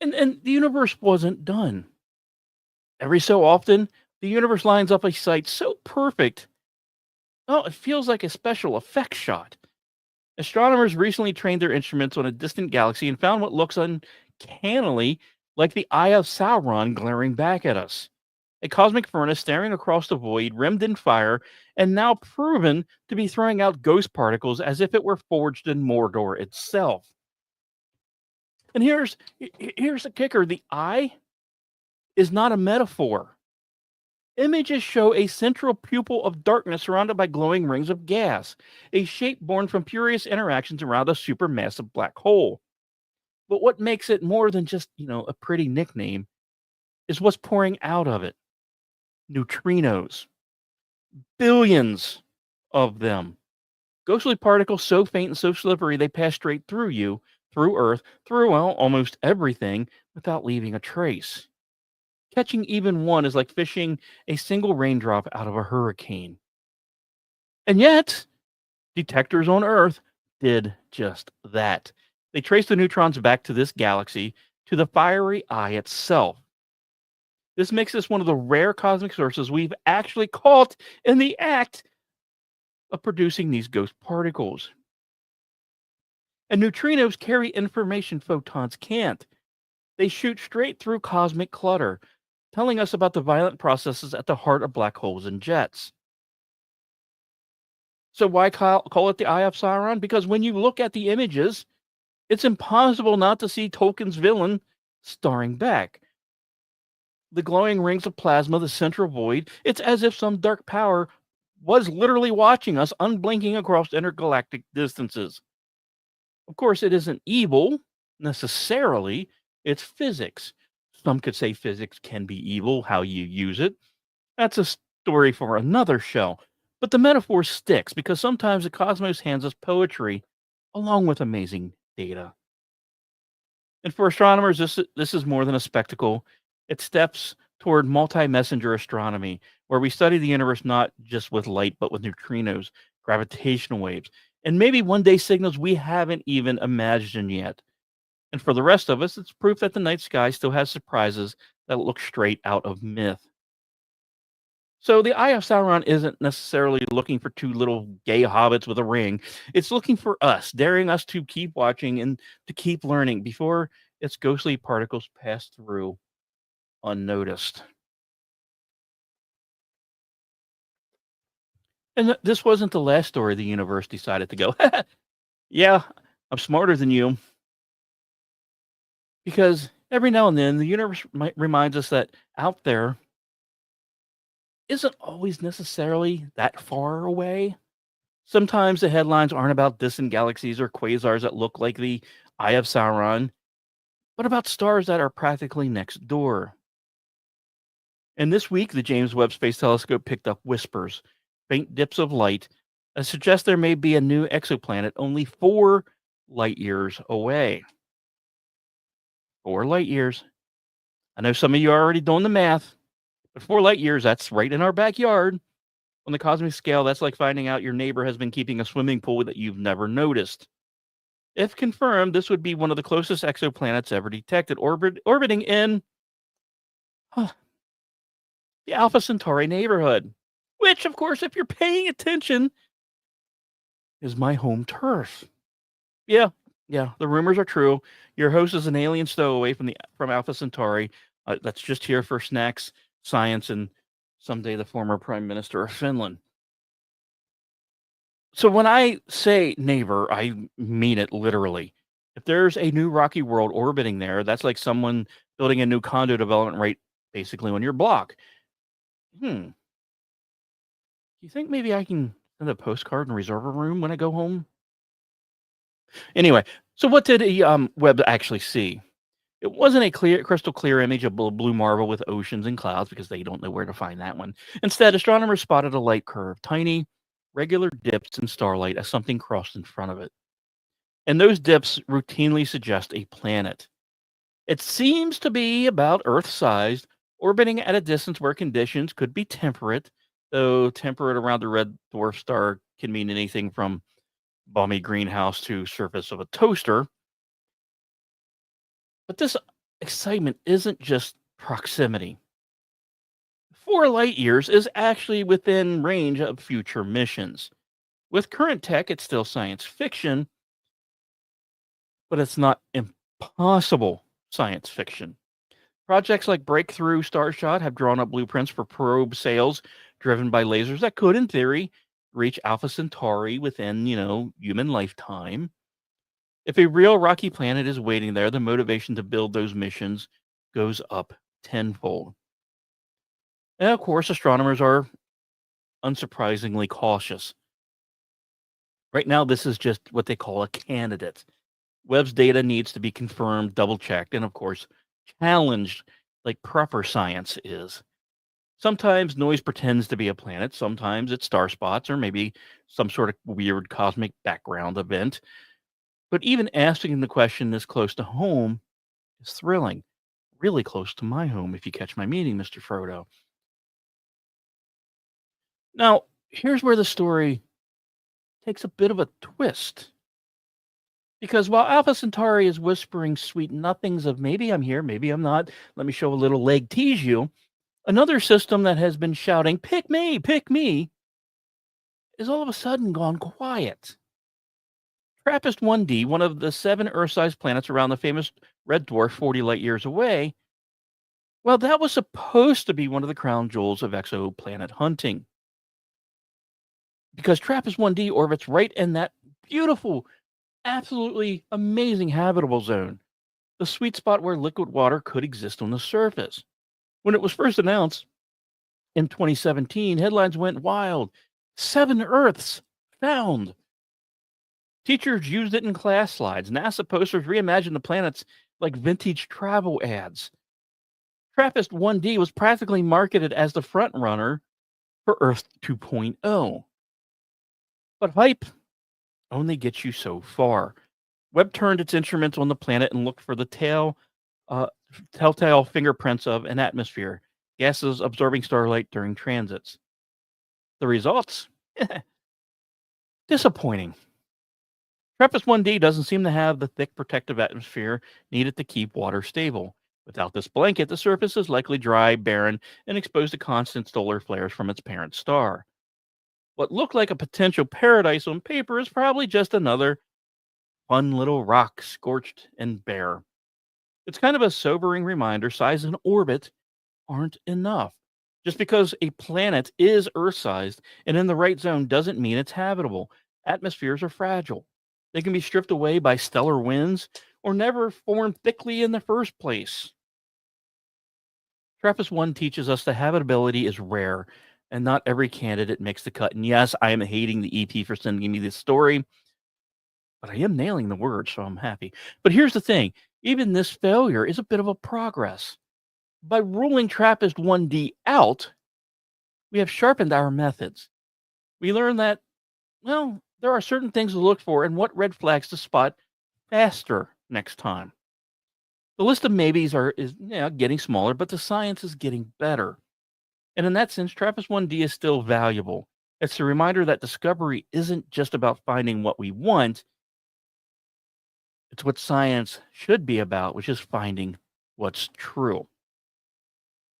And the universe wasn't done. Every so often, the universe lines up a sight so perfect, oh, it feels like a special effects shot. Astronomers recently trained their instruments on a distant galaxy and found what looks uncannily like the Eye of Sauron glaring back at us. a cosmic furnace staring across the void, rimmed in fire, and now proven to be throwing out ghost particles as if it were forged in Mordor itself. And here's the kicker: the eye is not a metaphor. Images show a central pupil of darkness surrounded by glowing rings of gas, a shape born from furious interactions around a supermassive black hole. But what makes it more than just, a pretty nickname is what's pouring out of it. Neutrinos. Billions of them. Ghostly particles so faint and so slippery they pass straight through you, through Earth, through, almost everything without leaving a trace. Catching even one is like fishing a single raindrop out of a hurricane. And yet, detectors on Earth did just that. They traced the neutrons back to this galaxy, to the fiery eye itself. This makes this one of the rare cosmic sources we've actually caught in the act of producing these ghost particles. And neutrinos carry information photons can't. They shoot straight through cosmic clutter, telling us about the violent processes at the heart of black holes and jets. So why call it the Eye of Sauron? Because when you look at the images, it's impossible not to see Tolkien's villain staring back. The glowing rings of plasma, the central void, it's as if some dark power was literally watching us, unblinking across intergalactic distances. Of course, it isn't evil, necessarily. It's physics. Some could say physics can be evil, how you use it. That's a story for another show. But the metaphor sticks because sometimes the cosmos hands us poetry along with amazing data. And for astronomers, this is more than a spectacle. It steps toward multi-messenger astronomy, where we study the universe not just with light, but with neutrinos, gravitational waves, and maybe one day signals we haven't even imagined yet. And for the rest of us, it's proof that the night sky still has surprises that look straight out of myth. So the Eye of Sauron isn't necessarily looking for two little gay hobbits with a ring. It's looking for us, daring us to keep watching and to keep learning before its ghostly particles pass through unnoticed. And this wasn't the last story the universe decided to go, yeah, I'm smarter than you. Because every now and then, the universe reminds us that out there isn't always necessarily that far away. Sometimes the headlines aren't about distant galaxies or quasars that look like the Eye of Sauron, but about stars that are practically next door. And this week, the James Webb Space Telescope picked up whispers, faint dips of light, that suggest there may be a new exoplanet only 4 light years away. 4 light years. I know some of you are already doing the math, but 4 light years, that's right in our backyard. On the cosmic scale, that's like finding out your neighbor has been keeping a swimming pool that you've never noticed. If confirmed, this would be one of the closest exoplanets ever detected, orbiting in the Alpha Centauri neighborhood, which, of course, if you're paying attention, is my home turf. Yeah, the rumors are true. Your host is an alien stowaway from Alpha Centauri that's just here for snacks, science, and someday the former prime minister of Finland. So when I say neighbor, I mean it literally. If there's a new rocky world orbiting there, that's like someone building a new condo development right basically on your block. Do you think maybe I can send a postcard and reserve a room when I go home? Anyway, so what did Webb actually see? It wasn't a crystal clear image of blue marble with oceans and clouds because they don't know where to find that one. Instead, astronomers spotted a light curve, tiny, regular dips in starlight as something crossed in front of it. And those dips routinely suggest a planet. It seems to be about Earth-sized, orbiting at a distance where conditions could be temperate, though temperate around the red dwarf star can mean anything from balmy greenhouse to surface of a toaster. But this excitement isn't just proximity. 4 light years is actually within range of future missions. With current tech, it's still science fiction, but it's not impossible science fiction. Projects like Breakthrough Starshot have drawn up blueprints for probe sails driven by lasers that could, in theory, reach Alpha Centauri within, human lifetime. If a real rocky planet is waiting there, the motivation to build those missions goes up tenfold. And of course, astronomers are unsurprisingly cautious. Right now, this is just what they call a candidate. Webb's data needs to be confirmed, double checked, and of course, challenged like proper science is. Sometimes noise pretends to be a planet, sometimes it's star spots, or maybe some sort of weird cosmic background event. But even asking the question this close to home is thrilling. Really close to my home, if you catch my meaning, Mr. Frodo. Now, here's where the story takes a bit of a twist. Because while Alpha Centauri is whispering sweet nothings of maybe I'm here, maybe I'm not, let me show a little leg tease you, another system that has been shouting, pick me, is all of a sudden gone quiet. TRAPPIST-1d, one of the 7 Earth-sized planets around the famous red dwarf 40 light years away, well, that was supposed to be one of the crown jewels of exoplanet hunting. Because TRAPPIST-1d orbits right in that beautiful, absolutely amazing habitable zone, the sweet spot where liquid water could exist on the surface. When it was first announced in 2017, headlines went wild. 7 Earths found. Teachers used it in class slides. NASA posters reimagined the planets like vintage travel ads. TRAPPIST-1d was practically marketed as the front runner for Earth 2.0. But hype only gets you so far. Webb turned its instruments on the planet and looked for the telltale fingerprints of an atmosphere, gases absorbing starlight during transits. The results? Disappointing. TRAPPIST-1d doesn't seem to have the thick protective atmosphere needed to keep water stable. Without this blanket, the surface is likely dry, barren, and exposed to constant solar flares from its parent star. What looked like a potential paradise on paper is probably just another fun little rock, scorched and bare. It's kind of a sobering reminder size and orbit aren't enough. Just because a planet is Earth-sized and in the right zone doesn't mean it's habitable. Atmospheres are fragile. They can be stripped away by stellar winds or never form thickly in the first place. TRAPPIST-1 teaches us that habitability is rare, and not every candidate makes the cut. And yes, I am hating the EP for sending me this story, but I am nailing the word, so I'm happy. But here's the thing. Even this failure is a bit of a progress. By ruling TRAPPIST-1d out, we have sharpened our methods. We learned that, well, there are certain things to look for and what red flags to spot faster next time. The list of maybes is getting smaller, but the science is getting better. And in that sense, TRAPPIST-1d is still valuable. It's a reminder that discovery isn't just about finding what we want. It's what science should be about, which is finding what's true.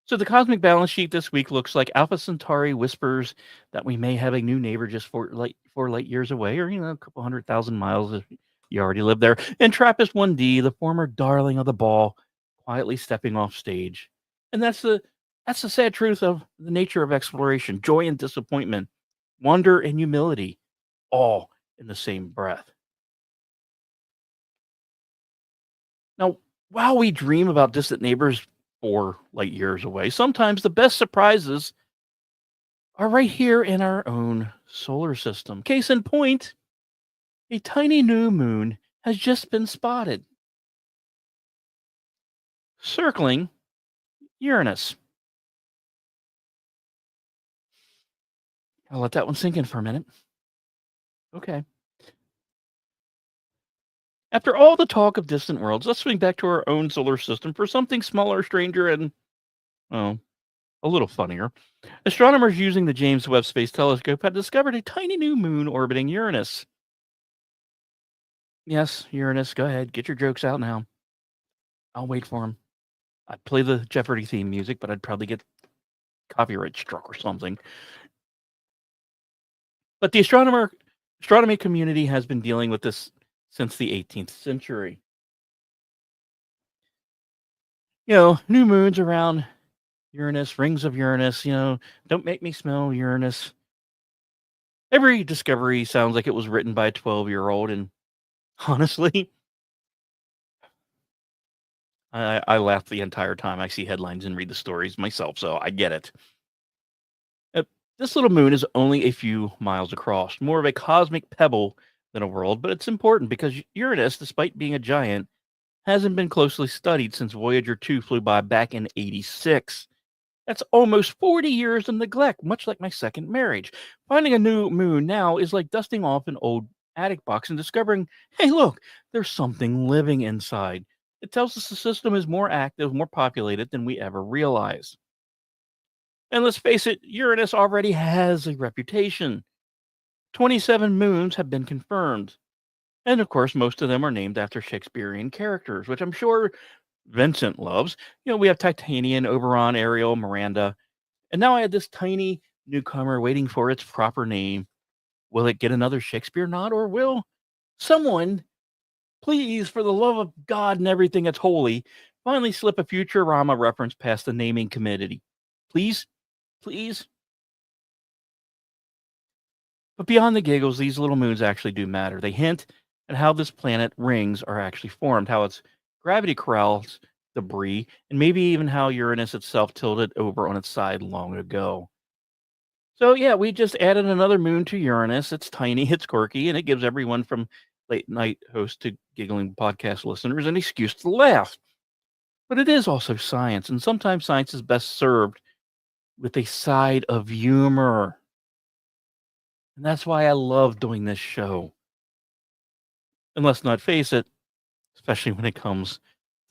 So the cosmic balance sheet this week looks like Alpha Centauri whispers that we may have a new neighbor just 4 light years away, or a couple 100,000 miles if you already live there. And TRAPPIST-1d, the former darling of the ball, quietly stepping off stage. And that's the sad truth of the nature of exploration: joy and disappointment, wonder and humility, all in the same breath. Now, while we dream about distant neighbors 4 light years away, sometimes the best surprises are right here in our own solar system. Case in point, a tiny new moon has just been spotted, circling Uranus. I'll let that one sink in for a minute. Okay. After all the talk of distant worlds, let's swing back to our own solar system for something smaller, stranger, and, a little funnier. Astronomers using the James Webb Space Telescope had discovered a tiny new moon orbiting Uranus. Yes, Uranus, go ahead. Get your jokes out now. I'll wait for them. I'd play the Jeopardy theme music, but I'd probably get copyright struck or something. But the astronomy community has been dealing with this since the 18th century. New moons around Uranus, rings of Uranus, don't make me smell Uranus. Every discovery sounds like it was written by a 12-year-old, and honestly, I laugh the entire time I see headlines and read the stories myself, so I get it. Uh, this little moon is only a few miles across, more of a cosmic pebble than a world, but it's important because Uranus, despite being a giant, hasn't been closely studied since Voyager 2 flew by back in '86. That's almost 40 years of neglect, much like my second marriage. Finding a new moon now is like dusting off an old attic box and discovering, hey, look, there's something living inside. It tells us the system is more active, more populated than we ever realized. And let's face it, Uranus already has a reputation. 27 moons have been confirmed. And of course, most of them are named after Shakespearean characters, which I'm sure Vincent loves. We have Titanian, Oberon, Ariel, Miranda. And now I had this tiny newcomer waiting for its proper name. Will it get another Shakespeare nod, or will someone, please, for the love of God and everything that's holy, finally slip a Futurama reference past the naming committee? Please? Please? But beyond the giggles, these little moons actually do matter. They hint at how this planet rings are actually formed, how its gravity corrals debris, and maybe even how Uranus itself tilted over on its side long ago. So yeah, we just added another moon to Uranus. It's tiny, it's quirky, and it gives everyone from late night hosts to giggling podcast listeners an excuse to laugh. But it is also science, and sometimes science is best served with a side of humor. And that's why I love doing this show. And let's not face it, especially when it comes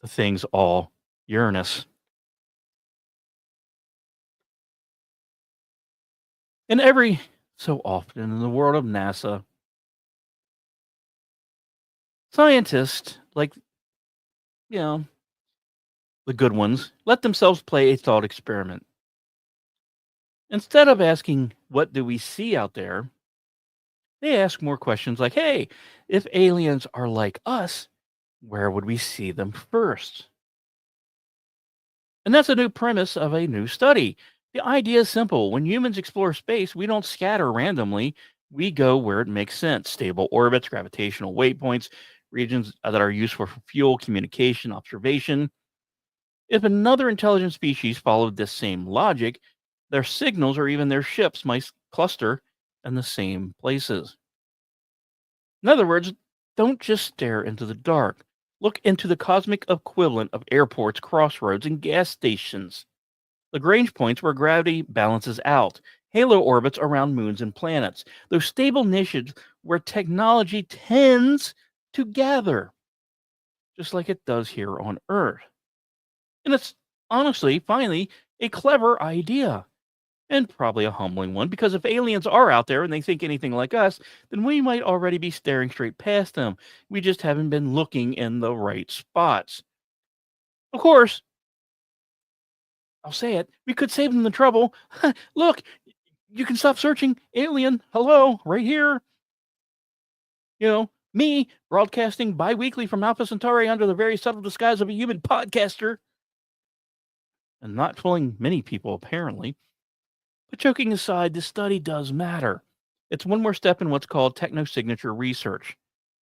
to things all Uranus. And every so often in the world of NASA, scientists, like, the good ones, let themselves play a thought experiment. Instead of asking, what do we see out there? They ask more questions like, hey, if aliens are like us, where would we see them first? And that's a new premise of a new study. The idea is simple. When humans explore space, we don't scatter randomly. We go where it makes sense. Stable orbits, gravitational waypoints, regions that are useful for fuel, communication, observation. If another intelligent species followed this same logic, their signals or even their ships might cluster in the same places. In other words, don't just stare into the dark. Look into the cosmic equivalent of airports, crossroads, and gas stations. Lagrange points where gravity balances out. Halo orbits around moons and planets. Those stable niches where technology tends to gather, just like it does here on Earth. And it's honestly, finally, a clever idea. And probably a humbling one, because if aliens are out there and they think anything like us, then we might already be staring straight past them. We just haven't been looking in the right spots. Of course, I'll say it, we could save them the trouble. Look, you can stop searching. Alien, hello, right here. Me broadcasting bi-weekly from Alpha Centauri under the very subtle disguise of a human podcaster. And not fooling many people, apparently. But joking aside, this study does matter. It's one more step in what's called techno-signature research.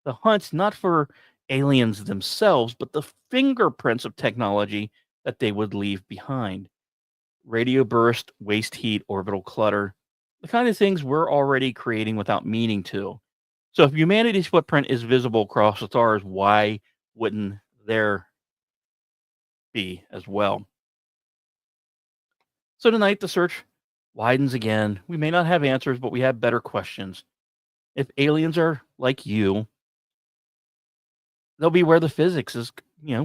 The hunt's not for aliens themselves, but the fingerprints of technology that they would leave behind. Radio burst, waste heat, orbital clutter, the kind of things we're already creating without meaning to. So if humanity's footprint is visible across the stars, why wouldn't there be as well? So tonight, the search widens again. We may not have answers, but we have better questions. If aliens are like you, they'll be where the physics is,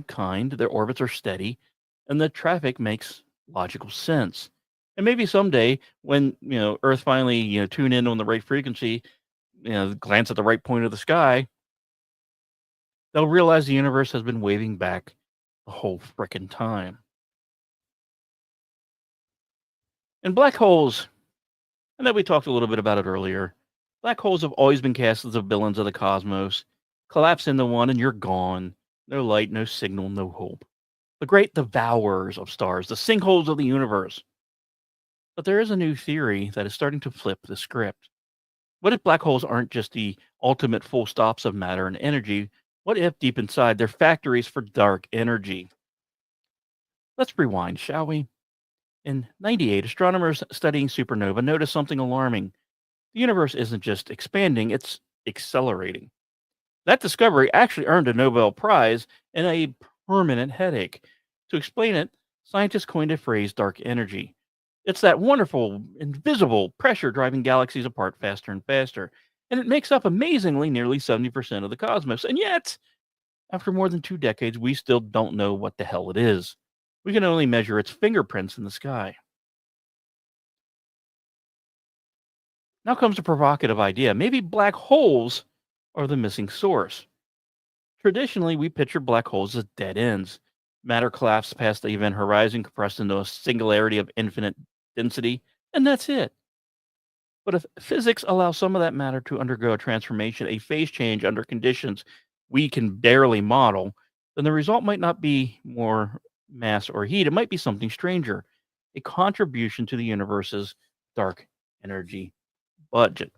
kind, their orbits are steady, and the traffic makes logical sense. And maybe someday when, Earth finally, tune in on the right frequency, glance at the right point of the sky, they'll realize the universe has been waving back the whole frickin' time. And black holes, I know we talked a little bit about it earlier. Black holes have always been cast as the villains of the cosmos. Collapse into one and you're gone. No light, no signal, no hope. the great devourers of stars, the sinkholes of the universe. But there is a new theory that is starting to flip the script. What if black holes aren't just the ultimate full stops of matter and energy? What if deep inside they're factories for dark energy? Let's rewind, shall we? In 98, astronomers studying supernova noticed something alarming. The universe isn't just expanding, it's accelerating. That discovery actually earned a Nobel Prize and a permanent headache. To explain it, scientists coined a phrase dark energy. It's that wonderful, invisible pressure driving galaxies apart faster and faster. And it makes up amazingly nearly 70% of the cosmos. And yet, after more than 2 decades, we still don't know what the hell it is. We can only measure its fingerprints in the sky. Now comes a provocative idea. Maybe black holes are the missing source. Traditionally, we picture black holes as dead ends. Matter collapsed past the event horizon, compressed into a singularity of infinite density, and that's it. But if physics allows some of that matter to undergo a transformation, a phase change under conditions we can barely model, then the result might not be more mass or heat. It might be something stranger, a contribution to the universe's dark energy budget.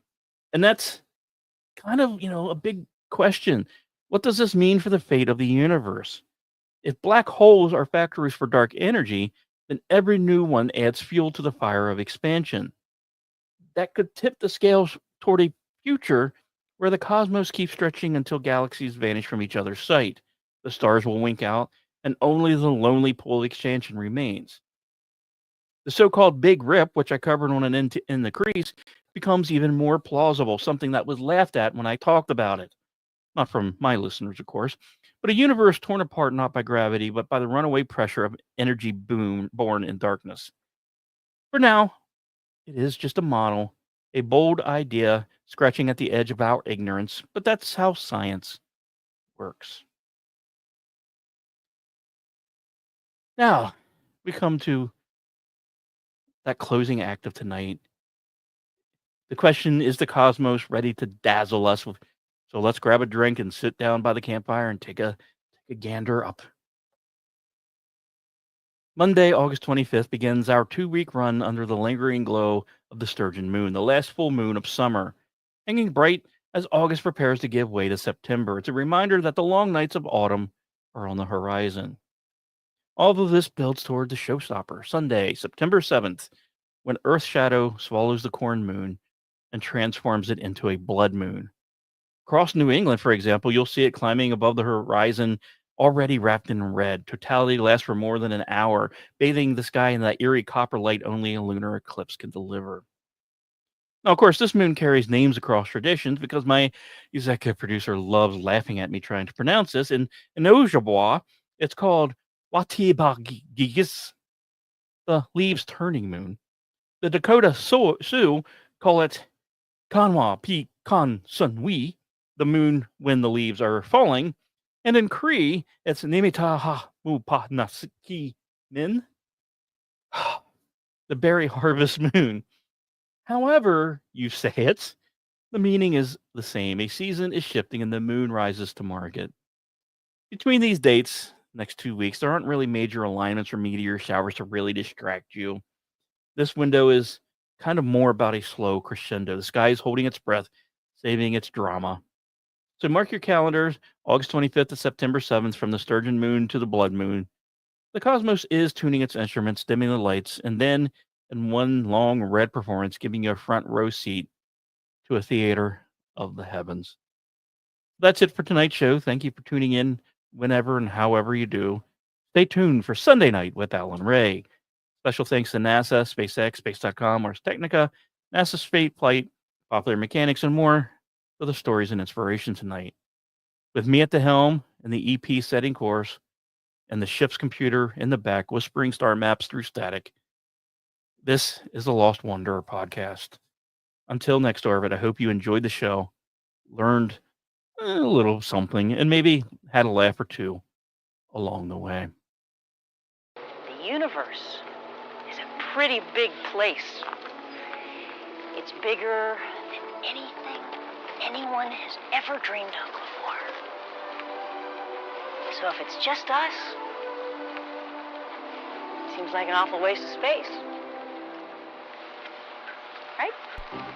And that's kind of, a big question. What does this mean for the fate of the universe? If black holes are factories for dark energy, then every new one adds fuel to the fire of expansion. That could tip the scales toward a future where the cosmos keeps stretching until galaxies vanish from each other's sight. The stars will wink out, and only the lonely pool of expansion remains. The so-called Big Rip, which I covered on an in the Crease, becomes even more plausible, something that was laughed at when I talked about it. Not from my listeners, of course, but a universe torn apart not by gravity, but by the runaway pressure of energy boom born in darkness. For now, it is just a model, a bold idea scratching at the edge of our ignorance, but that's how science works. Now, we come to that closing act of tonight. The question is the cosmos ready to dazzle us with? So let's grab a drink and sit down by the campfire and take a gander up. Monday, August 25th begins our 2-week run under the lingering glow of the Sturgeon moon, the last full moon of summer, hanging bright as August prepares to give way to September. It's a reminder that the long nights of autumn are on the horizon. All of this builds toward the showstopper, Sunday, September 7th, when Earth's shadow swallows the corn moon and transforms it into a blood moon. Across New England, for example, you'll see it climbing above the horizon, already wrapped in red. Totality lasts for more than an hour, bathing the sky in that eerie copper light only a lunar eclipse can deliver. Now, of course, this moon carries names across traditions because my executive producer loves laughing at me trying to pronounce this. In Ojibwa, it's called Watibagigis, the leaves turning moon. The Dakota Sioux call it Kanwa Pi Kan Sunwi, the moon when the leaves are falling. And in Cree, it's Nimitaha Mupanasiki Min, the berry harvest moon. However you say it, the meaning is the same. A season is shifting and the moon rises to market. Between these dates, next 2 weeks, there aren't really major alignments or meteor showers to really distract you. This window is kind of more about a slow crescendo. The sky is holding its breath, saving its drama. So mark your calendars, August 25th to September 7th, from the Sturgeon moon to the blood moon. The cosmos is tuning its instruments, dimming the lights, and then in one long red performance, giving you a front row seat to a theater of the heavens. That's it for tonight's show. Thank you for tuning in whenever and however you do. Stay tuned for Sunday Night with Alan Ray. Special thanks to NASA, SpaceX, Space.com, Ars Technica, NASA Space Flight, Popular Mechanics, and more for the stories and inspiration tonight. With me at the helm and the EP setting course, and the ship's computer in the back whispering star maps through static, this is the Lost Wanderer podcast. Until next orbit, I hope you enjoyed the show, learned a little something, and maybe had a laugh or two along the way. The universe is a pretty big place. It's bigger than anything anyone has ever dreamed of before. So if it's just us, Seems like an awful waste of space. Right?